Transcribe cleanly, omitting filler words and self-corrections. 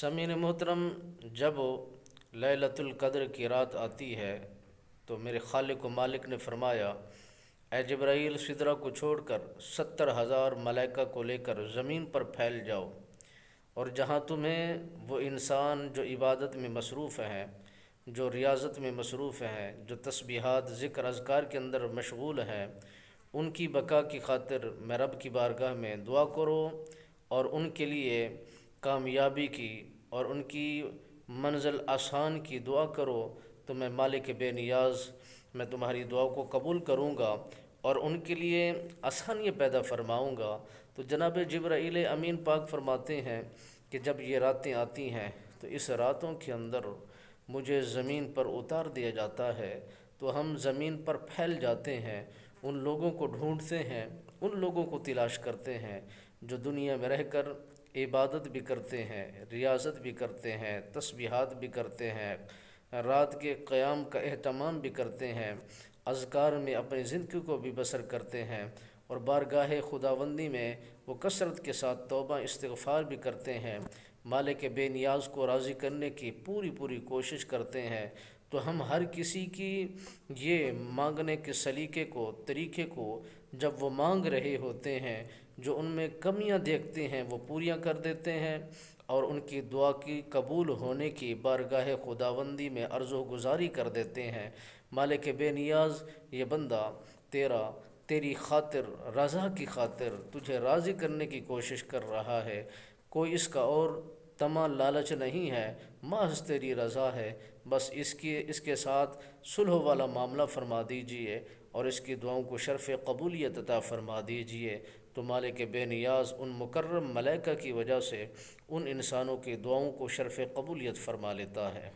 سمعین محترم، جب لیلۃ القدر کی رات آتی ہے تو میرے خالق و مالک نے فرمایا، اے جبرائیل، سدرہ کو چھوڑ کر 70,000 ملائکہ کو لے کر زمین پر پھیل جاؤ، اور جہاں تمہیں وہ انسان جو عبادت میں مصروف ہیں، جو ریاضت میں مصروف ہیں، جو تسبیحات ذکر اذکار کے اندر مشغول ہیں، ان کی بقا کی خاطر میں رب کی بارگاہ میں دعا کرو، اور ان کے لیے کامیابی کی اور ان کی منزل آسان کی دعا کرو، تو میں مالک بے نیاز میں تمہاری دعا کو قبول کروں گا اور ان کے لیے آسانیاں پیدا فرماؤں گا۔ تو جناب جبرائیل امین پاک فرماتے ہیں کہ جب یہ راتیں آتی ہیں تو اس راتوں کے اندر مجھے زمین پر اتار دیا جاتا ہے، تو ہم زمین پر پھیل جاتے ہیں، ان لوگوں کو ڈھونڈتے ہیں، ان لوگوں کو تلاش کرتے ہیں جو دنیا میں رہ کر عبادت بھی کرتے ہیں، ریاضت بھی کرتے ہیں، تسبیحات بھی کرتے ہیں، رات کے قیام کا اہتمام بھی کرتے ہیں، اذکار میں اپنی زندگی کو بھی بسر کرتے ہیں، اور بارگاہ خداوندی میں وہ کثرت کے ساتھ توبہ استغفار بھی کرتے ہیں، مالک بے نیاز کو راضی کرنے کی پوری پوری کوشش کرتے ہیں۔ تو ہم ہر کسی کی یہ مانگنے کے سلیقے کو، طریقے کو جب وہ مانگ رہے ہوتے ہیں، جو ان میں کمیاں دیکھتے ہیں وہ پوریاں کر دیتے ہیں، اور ان کی دعا کی قبول ہونے کی بارگاہ خداوندی میں عرض و گزاری کر دیتے ہیں۔ مالک بے نیاز، یہ بندہ تیری خاطر، رضا کی خاطر تجھے راضی کرنے کی کوشش کر رہا ہے، کوئی اس کا اور طمع لالچ نہیں ہے، محض تیری رضا ہے، بس اس کے ساتھ صلح والا معاملہ فرما دیجئے اور اس کی دعاؤں کو شرف قبولیت عطا فرما دیجئے۔ تو مالک بے نیاز ان مکرم ملائکہ کی وجہ سے ان انسانوں کی دعاؤں کو شرف قبولیت فرما لیتا ہے۔